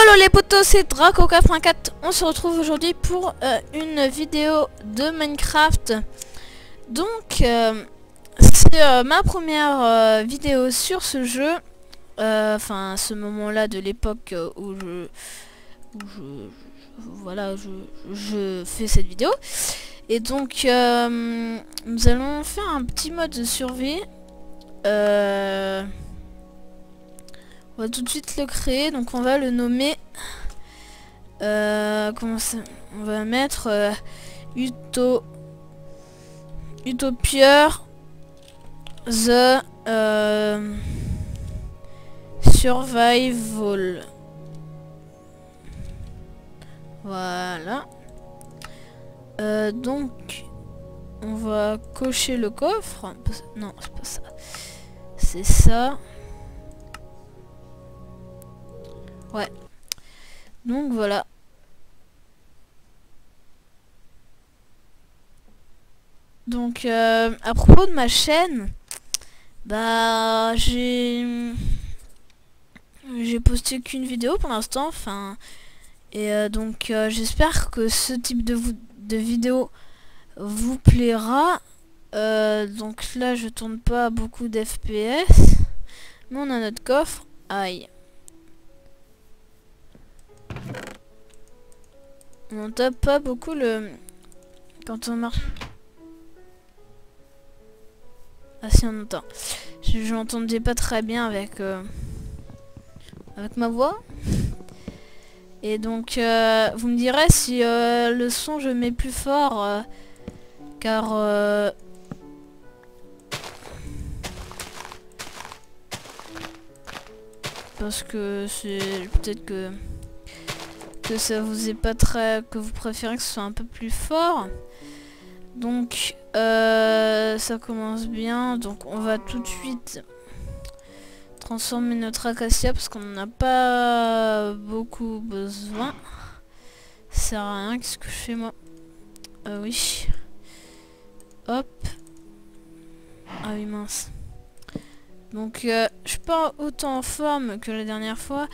YOLO les potos, c'est Draco84. On se retrouve aujourd'hui pour une vidéo de Minecraft. Donc c'est ma première vidéo sur ce jeu. Enfin ce moment là de l'époque où je fais cette vidéo. Et donc nous allons faire un petit mode de survie. On va tout de suite le créer, donc on va le nommer comment ça, on va mettre Utopia the Survival. Voilà. Donc on va cocher le coffre. Non, c'est pas ça. C'est ça. Ouais. Donc voilà. Donc à propos de ma chaîne, bah j'ai posté qu'une vidéo pour l'instant, enfin et donc j'espère que ce type de vidéo vous plaira. Donc là je tourne pas beaucoup d'FPS, mais on a notre coffre. Aïe. On tape pas beaucoup le quand on marche. Ah si, on entend. Je n'entendais pas très bien avec avec ma voix. Et donc vous me direz si le son je mets plus fort car parce que c'est peut-être que ça vous est pas très, que vous préférez que ce soit un peu plus fort. Donc ça commence bien, donc on va tout de suite transformer notre acacia parce qu'on n'en a pas beaucoup besoin. Ça sert à rien. Qu'est-ce que je fais moi? Oui, hop. Ah oui, mince. Donc je suis pas autant en forme que la dernière fois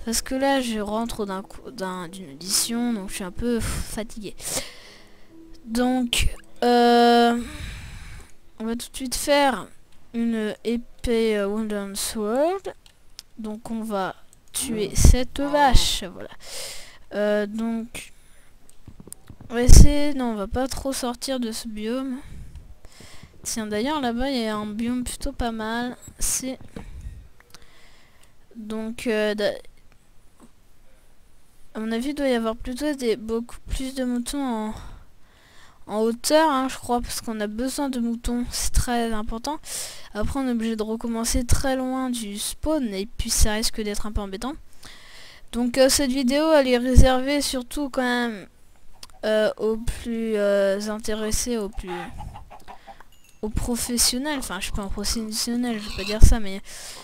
parce que là je rentre d'une audition, donc je suis un peu fatigué. Donc on va tout de suite faire une épée Wooden Sword. Donc on va tuer cette vache, voilà. Donc on va essayer, non on va pas trop sortir de ce biome. Tiens, d'ailleurs là-bas il y a un biome plutôt pas mal. C'est donc à mon avis, il doit y avoir plutôt beaucoup plus de moutons en hauteur, hein, je crois, parce qu'on a besoin de moutons, c'est très important. Après, on est obligé de recommencer très loin du spawn, et puis ça risque d'être un peu embêtant. Donc cette vidéo, elle est réservée surtout quand même aux plus intéressés, aux professionnels. Enfin, je suis pas un professionnel, je vais pas dire ça, mais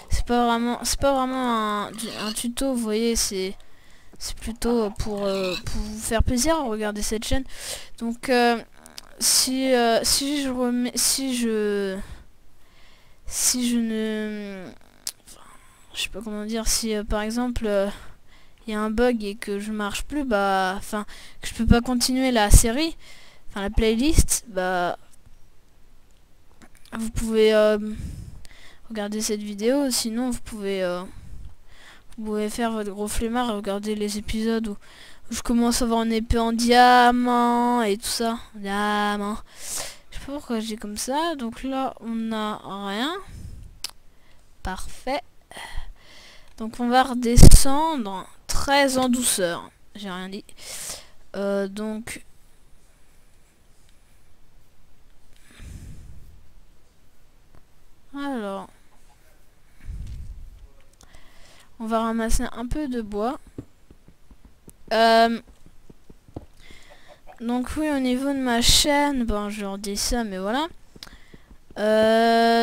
c'est pas vraiment un tuto, vous voyez, c'est plutôt pour vous faire plaisir à regarder cette chaîne. Donc si je ne, enfin, je sais pas comment dire, si par exemple il y a un bug et que je marche plus, bah enfin que je peux pas continuer la série, enfin la playlist, bah vous pouvez regarder cette vidéo, sinon vous pouvez faire votre gros flemmard et regarder les épisodes où je commence à avoir une épée en diamant et tout ça. Diamant. Je sais pas pourquoi j'ai comme ça. Donc là, on n'a rien. Parfait. Donc on va redescendre très en douceur. J'ai rien dit. Donc... Alors... On va ramasser un peu de bois. Donc oui, au niveau de ma chaîne, bon je leur dis ça, mais voilà.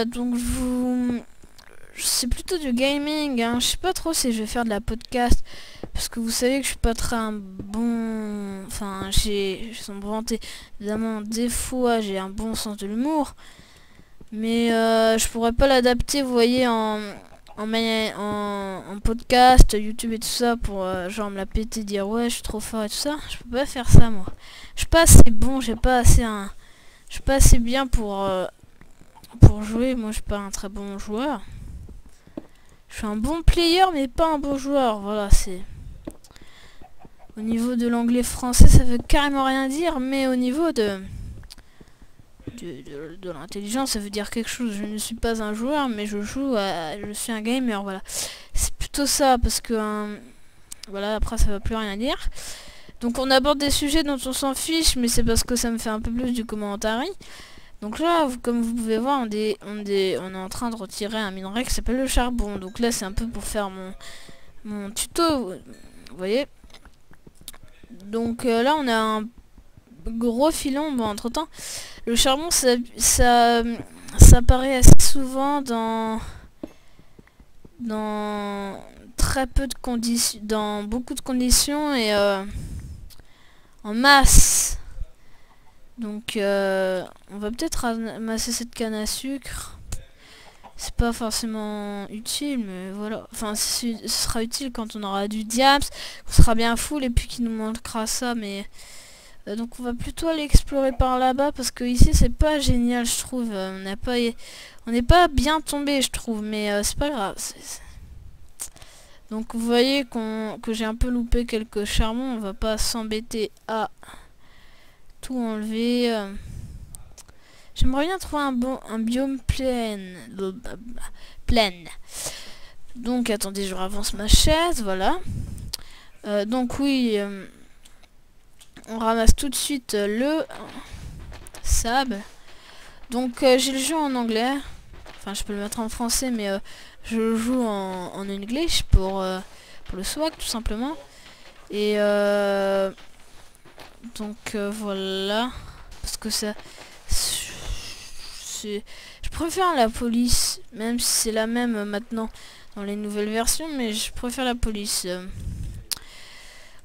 Donc c'est plutôt du gaming, hein. Je sais pas trop si je vais faire de la podcast, parce que vous savez que je suis pas très un bon... Enfin, j'ai sans me vanter, évidemment, des fois j'ai un bon sens de l'humour. Mais je pourrais pas l'adapter, vous voyez, en en podcast, YouTube et tout ça pour genre me la péter, dire ouais je suis trop fort et tout ça. Je peux pas faire ça moi. Je suis pas assez bon, je suis pas assez bien pour jouer. Moi je suis pas un très bon joueur. Je suis un bon player mais pas un bon joueur. Voilà, c'est... Au niveau de l'anglais français ça veut carrément rien dire, mais au niveau de l'intelligence ça veut dire quelque chose. Je ne suis pas un joueur mais je suis un gamer, voilà. C'est plutôt ça, parce que voilà, après ça va plus rien dire. Donc on aborde des sujets dont on s'en fiche, mais c'est parce que ça me fait un peu plus du commentaire. Donc là, comme vous pouvez voir, on est en train de retirer un minerai qui s'appelle le charbon. Donc là c'est un peu pour faire mon tuto, vous voyez. Donc là on a un gros filon. Bon, entre temps le charbon ça apparaît assez souvent dans très peu de conditions, dans beaucoup de conditions et en masse. Donc on va peut-être ramasser cette canne à sucre. C'est pas forcément utile, mais voilà. Enfin, ce sera utile quand on aura du diams, on sera bien full et puis qu'il nous manquera ça. Mais donc on va plutôt aller explorer par là-bas, parce que ici c'est pas génial, je trouve. On n'est pas bien tombé, je trouve, mais c'est pas grave. Donc vous voyez que j'ai un peu loupé quelques charbons. On va pas s'embêter à tout enlever. J'aimerais bien trouver un biome plein. Donc attendez, je avance ma chaise, voilà. Donc oui, on ramasse tout de suite le sable. Donc j'ai le jeu en anglais. Enfin, je peux le mettre en français, mais je le joue en English pour le swag, tout simplement. Et donc voilà, parce que ça, je préfère la police, même si c'est la même maintenant dans les nouvelles versions, mais je préfère la police.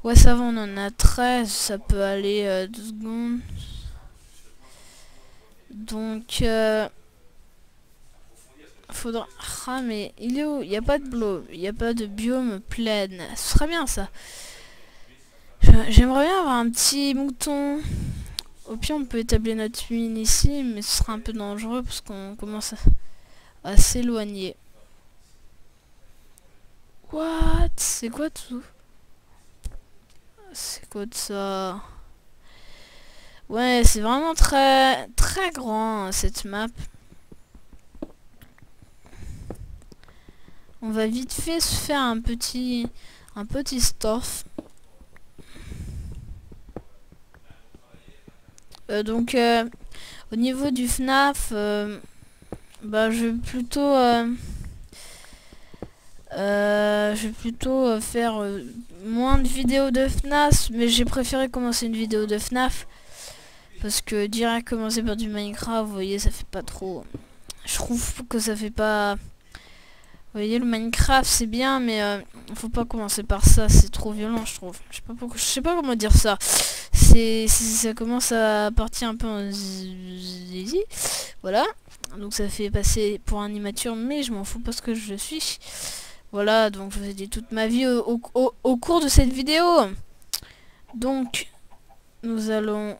Ouais, ça va, on en a 13, ça peut aller 2 secondes. Donc faudra... Ah mais il est où? Il n'y a pas de blob, il n'y a pas de biome plein. Ce serait bien ça. J'aimerais bien avoir un petit mouton. Au pire on peut établir notre mine ici, mais ce sera un peu dangereux parce qu'on commence à s'éloigner. What? C'est quoi tout? C'est quoi de ça? Ouais, c'est vraiment très très grand cette map. On va vite fait se faire un petit stuff. Donc au niveau du FNAF, bah je vais plutôt faire moins de vidéos de FNAF, mais j'ai préféré commencer une vidéo de FNAF parce que direct commencer par du Minecraft, vous voyez, ça fait pas trop. Je trouve que ça fait pas. Vous voyez, le Minecraft c'est bien, mais faut pas commencer par ça, c'est trop violent, je trouve. Je sais pas comment dire ça. Ça commence à partir un peu en zizi. Voilà. Donc ça fait passer pour un immature, mais je m'en fous parce que je suis. Voilà, donc je vous ai dit toute ma vie au cours de cette vidéo. Donc nous allons.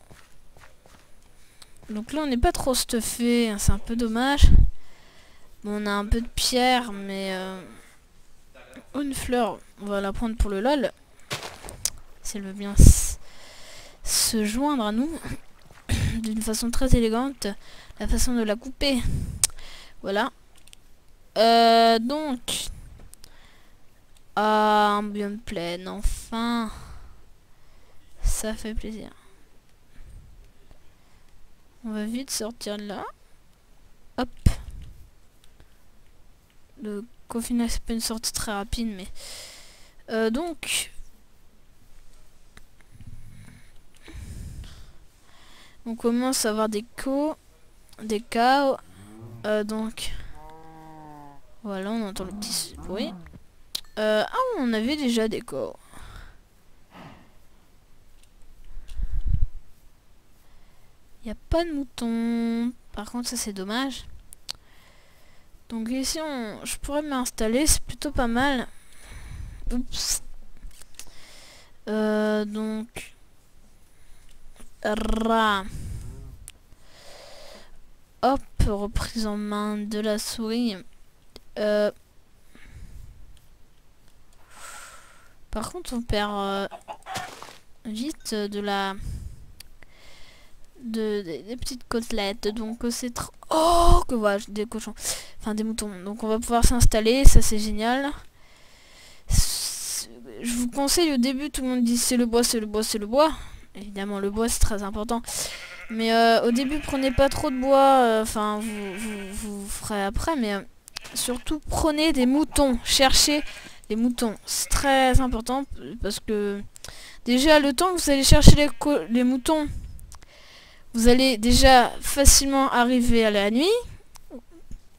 Donc là on n'est pas trop stuffé, hein, c'est un peu dommage. Bon, on a un peu de pierre, mais une fleur, on va la prendre pour le lol. Si elle veut bien se joindre à nous d'une façon très élégante, la façon de la couper. Voilà. Donc un biome plein, enfin. Ça fait plaisir. On va vite sortir de là. Hop. Le confinement c'est pas une sortie très rapide, mais donc on commence à avoir des cows. Donc voilà, on entend le petit bruit. Ah, on avait déjà des cows. Il n'y a pas de moutons. Par contre, ça c'est dommage. Donc ici, je pourrais m'installer, c'est plutôt pas mal. Oups. Donc... Hop, reprise en main de la souris. Par contre, on perd vite des petites côtelettes. Donc c'est trop... Oh, que voilà, des cochons. Enfin, des moutons. Donc on va pouvoir s'installer, ça c'est génial. Je vous conseille au début, tout le monde dit c'est le bois, c'est le bois, c'est le bois. Évidemment, le bois c'est très important. Mais au début, prenez pas trop de bois. Enfin, vous ferez après. Mais surtout, prenez des moutons. Cherchez les moutons. C'est très important parce que déjà, le temps que vous allez chercher les moutons, vous allez déjà facilement arriver à la nuit.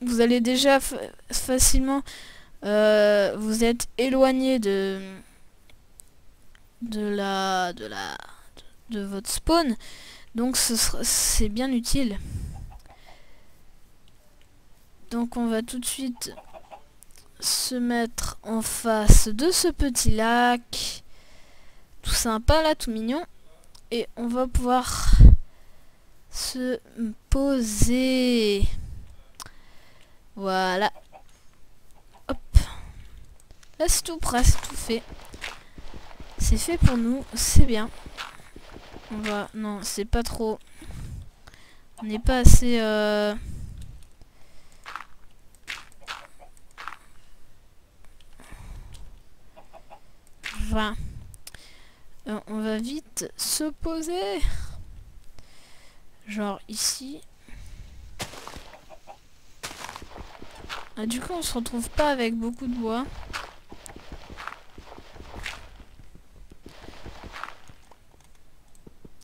Vous allez déjà facilement... vous êtes éloigné de votre spawn. Donc c'est bien utile. Donc on va tout de suite se mettre en face de ce petit lac. Tout sympa là, tout mignon. Et on va pouvoir se poser. Voilà. Hop. Là c'est tout prêt, c'est tout fait. C'est fait pour nous, c'est bien. On va... Non, c'est pas trop... On n'est pas assez... 20. On va vite se poser. Genre ici. Ah, du coup, on se retrouve pas avec beaucoup de bois.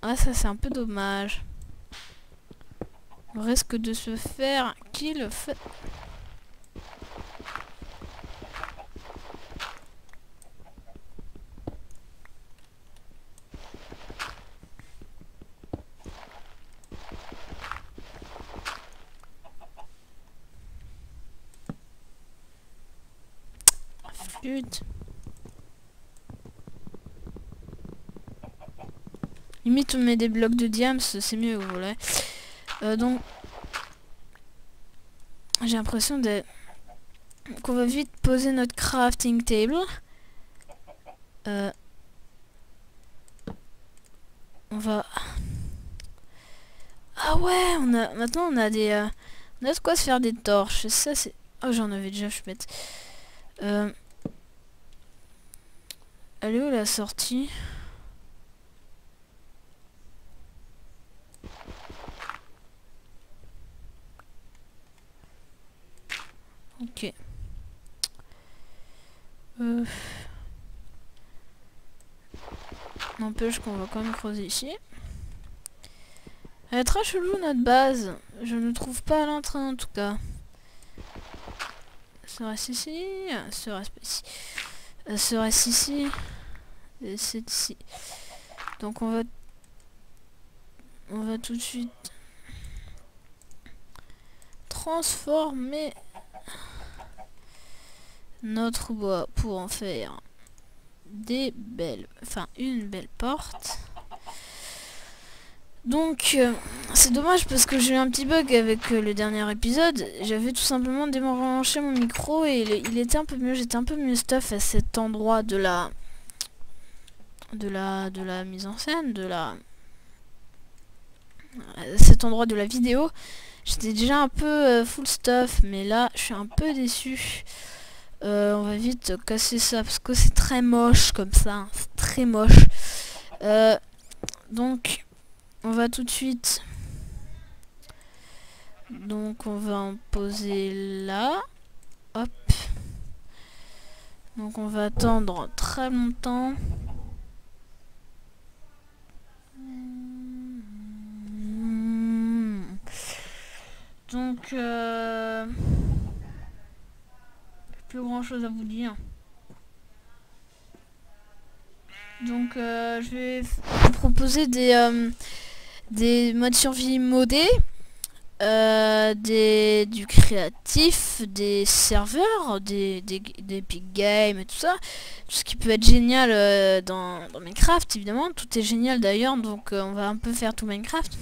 Ah, ça c'est un peu dommage. On risque de se faire kill. Flûte. Limite on met des blocs de diams, c'est mieux, vous voulez. Donc j'ai l'impression qu'on va vite poser notre crafting table. On va... Ah ouais, maintenant on a des... on a de quoi se faire des torches. Ça c'est... Oh, j'en avais déjà, je suis bête. Elle est où la sortie? Ok. N'empêche qu'on va quand même creuser ici. Elle est très chelou notre base. Je ne trouve pas l'entrée en tout cas. Serait-ce ici? Serait-ce pas ici? Serait-ce ici? C'est ici. Donc on va tout de suite transformer notre bois pour en faire des belles... Enfin, une belle porte. Donc, c'est dommage parce que j'ai eu un petit bug avec le dernier épisode. J'avais tout simplement débranché mon micro et il était un peu mieux. J'étais un peu mieux stuff à cet endroit de la mise en scène, cet endroit de la vidéo. J'étais déjà un peu full stuff, mais là, je suis un peu déçu. On va vite casser ça parce que c'est très moche comme ça. Hein, c'est très moche. Donc... On va tout de suite. Donc on va en poser là. Hop. Donc on va attendre très longtemps. Donc plus grand chose à vous dire. Donc je vais vous proposer des modes survie modés. du créatif, des serveurs, des Epic Games et tout ça. Tout ce qui peut être génial dans Minecraft, évidemment. Tout est génial d'ailleurs, donc on va un peu faire tout Minecraft.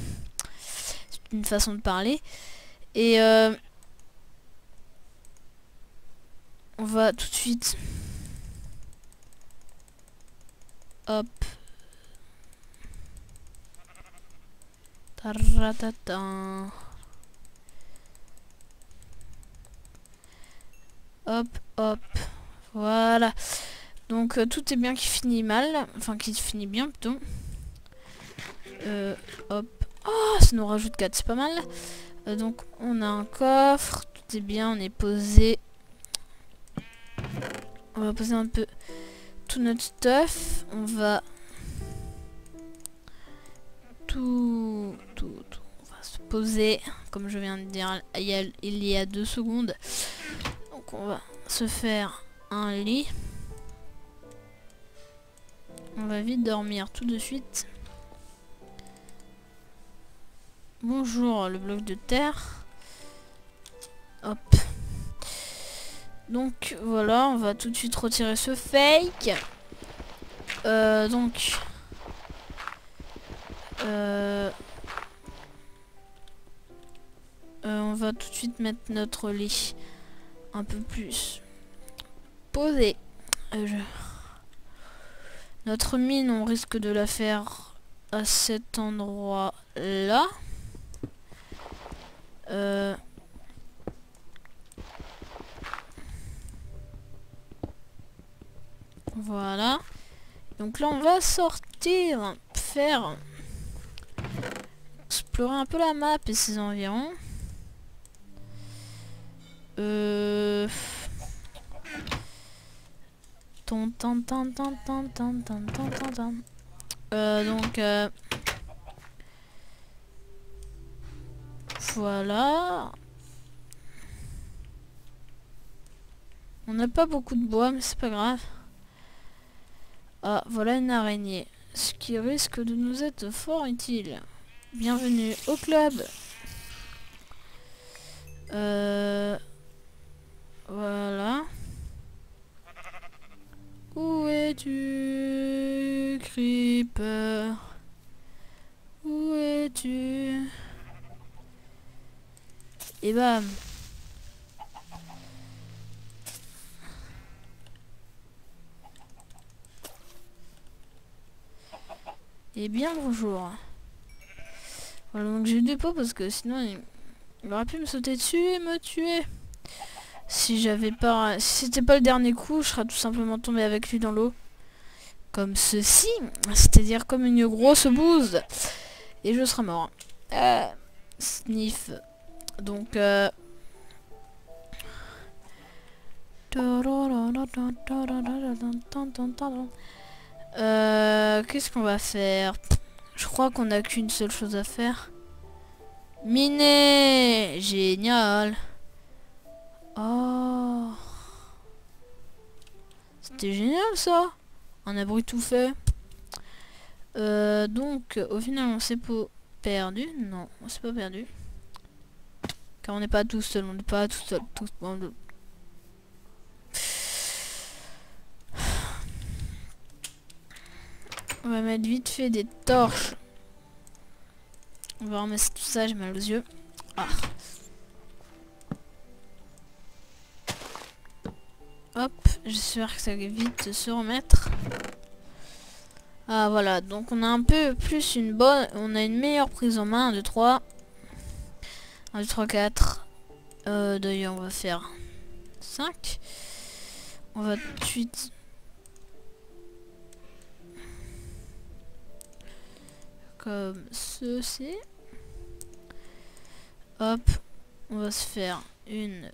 C'est une façon de parler. Et on va tout de suite... Hop. Taratata. Hop, hop. Voilà. Donc tout est bien qui finit mal. Enfin qui finit bien plutôt. Hop. Oh, ça nous rajoute 4, c'est pas mal. Donc on a un coffre. Tout est bien, on est posé. On va poser un peu tout notre stuff. On va... Tout on va se poser. Comme je viens de dire il y a 2 secondes. Donc on va se faire un lit. On va vite dormir tout de suite. Bonjour le bloc de terre. Hop. Donc voilà, on va tout de suite retirer ce fake. On va tout de suite mettre notre lit un peu plus posé. Notre mine, on risque de la faire à cet endroit là. Voilà. Donc là on va sortir, faire explorer un peu la map et ses environs. Voilà. On n'a pas beaucoup de bois, mais c'est pas grave. Ah, voilà une araignée. Ce qui risque de nous être fort utile. Bienvenue au club. Voilà. Où es-tu, Creeper? Où es-tu? Et bam. Eh bien bonjour. Voilà, donc j'ai eu des pots parce que sinon il aurait pu me sauter dessus et me tuer. Si c'était pas le dernier coup, je serais tout simplement tombé avec lui dans l'eau. Comme ceci. C'est-à-dire comme une grosse bouse. Et je serais mort. Sniff. Donc qu'est-ce qu'on va faire? Je crois qu'on n'a qu'une seule chose à faire. Miner! Génial! Oh! C'était génial ça! Un abri tout fait. Donc, au final, on s'est pas perdu. Non, on s'est pas perdu. Car on n'est pas tout seul, on n'est pas tout seul. On va mettre vite fait des torches. On va remettre tout ça, j'ai mal aux yeux. Ah. Hop, j'espère que ça va vite se remettre. Ah voilà, donc on a un peu plus on a une meilleure prise en main. 1, 2, 3. 1, 2, 3, 4. D'ailleurs on va faire 5. On va tout de suite... Comme ceci. Hop, on va se faire une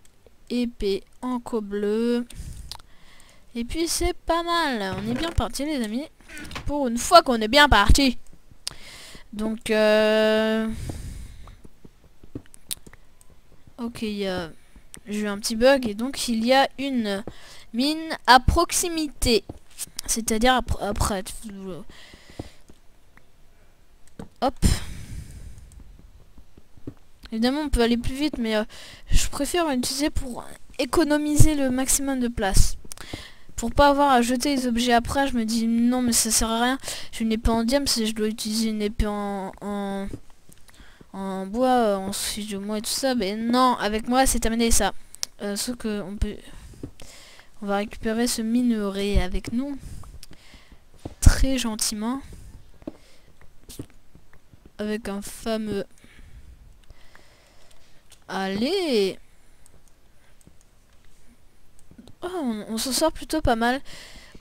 épée en bleu. Et puis c'est pas mal. On est bien parti les amis. Pour une fois qu'on est bien parti. Donc ok, j'ai eu un petit bug et donc il y a une mine à proximité. C'est-à-dire après. Hop. Évidemment, on peut aller plus vite, mais je préfère l'utiliser pour économiser le maximum de place. Pour pas avoir à jeter les objets après, je me dis non, mais ça sert à rien. J'ai une épée en diamant, si je dois utiliser une épée en bois, en suffit de moi et tout ça. Mais non, avec moi, c'est terminé ça. Sauf que on va récupérer ce minerai avec nous. Très gentiment. Avec un fameux... Allez! Oh, on s'en sort plutôt pas mal.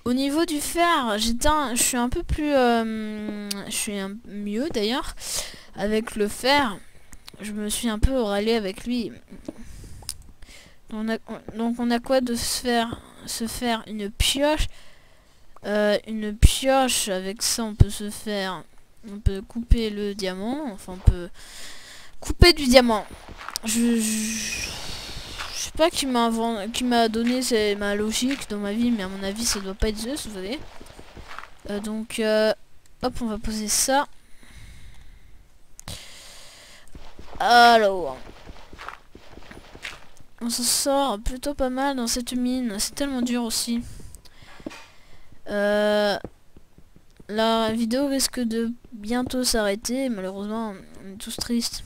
Au niveau du fer, je suis un peu plus... mieux d'ailleurs. Avec le fer, je me suis un peu râlé avec lui. Donc on a quoi de se faire une pioche. Une pioche, avec ça on peut on peut couper le diamant. Enfin on peut couper du diamant. Je sais pas qui m'a donné ma logique dans ma vie, mais à mon avis ça doit pas être Zeus, vous voyez. Donc hop, on va poser ça. Alors on s'en sort plutôt pas mal dans cette mine. C'est tellement dur aussi. La vidéo risque de bientôt s'arrêter. Malheureusement, on est tous tristes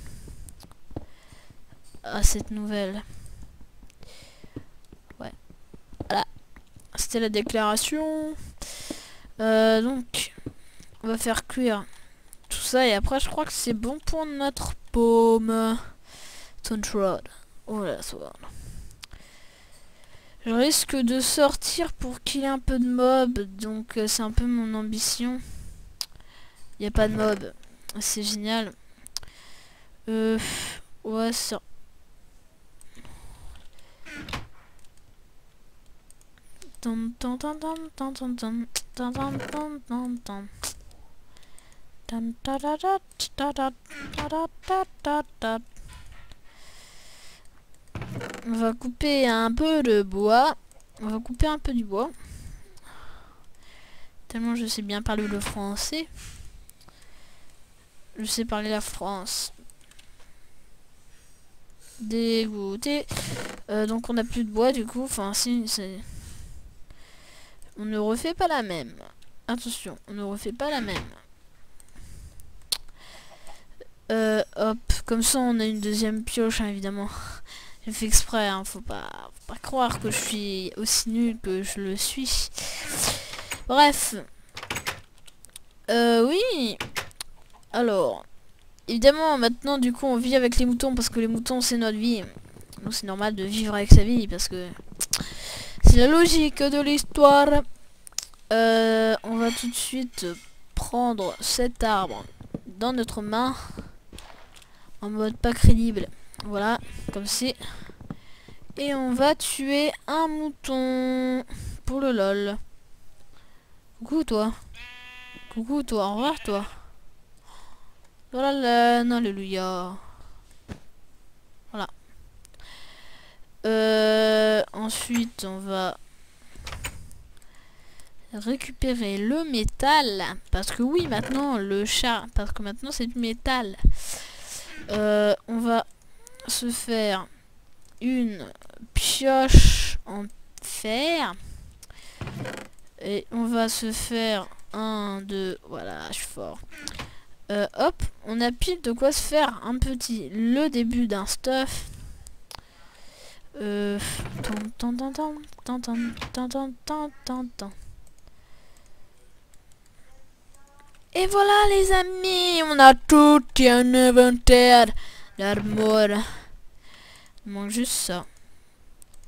à cette nouvelle. Ouais. Voilà. C'était la déclaration. Donc, on va faire cuire tout ça. Et après, je crois que c'est bon pour notre paume. Control. Oh là, ça va. Je risque de sortir pour qu'il y ait un peu de mob, donc c'est un peu mon ambition. Il n'y a pas de mob, c'est génial. Ouais, ça. On va couper un peu de bois. On va couper un peu du bois. Tellement je sais bien parler le français. Je sais parler la France. Dégoûté. Donc on n'a plus de bois du coup. Enfin si, c'est... On ne refait pas la même. Attention, on ne refait pas la même. Hop, comme ça on a une deuxième pioche, hein, évidemment. J'ai fait exprès, hein, faut pas croire que je suis aussi nul que je le suis. Bref. Oui. Alors, évidemment, maintenant, du coup, on vit avec les moutons parce que les moutons, c'est notre vie. Donc, c'est normal de vivre avec sa vie parce que c'est la logique de l'histoire. On va tout de suite prendre cet arbre dans notre main en mode pas crédible. Voilà, comme c'est. Et on va tuer un mouton pour le lol. Coucou toi. Coucou toi, au revoir toi. Voilà, alléluia. Voilà. Ensuite, on va récupérer le métal. Parce que oui, maintenant, parce que maintenant, c'est du métal. On va se faire une pioche en fer. Et on va se faire un, deux, voilà, je suis fort. Hop, on a pile de quoi se faire le début d'un stuff. Et voilà les amis, on a tout un inventaire d'armure. Il manque juste ça.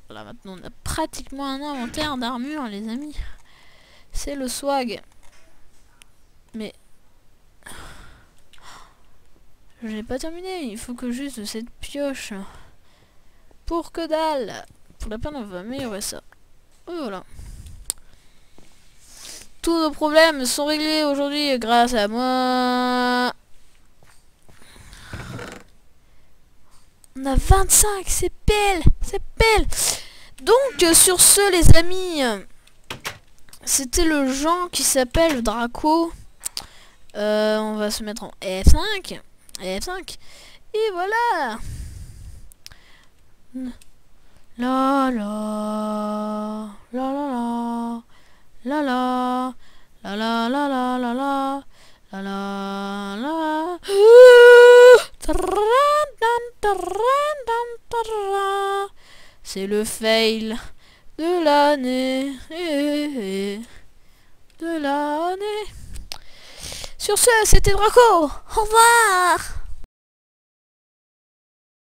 Voilà, maintenant on a pratiquement un inventaire d'armure les amis. C'est le swag. Mais je n'ai pas terminé, il faut que juste cette pioche. Pour que dalle. Pour la peine on va améliorer ça. Et voilà. Tous nos problèmes sont réglés aujourd'hui grâce à moi. On a 25, c'est pile. C'est pile. Donc sur ce les amis, c'était le Jean qui s'appelle Draco. On va se mettre en F5. F5. Et voilà. La la la la la la la la la la la la la la la. C'est le fail de l'année. De l'année. Sur ce, c'était Draco. Au revoir.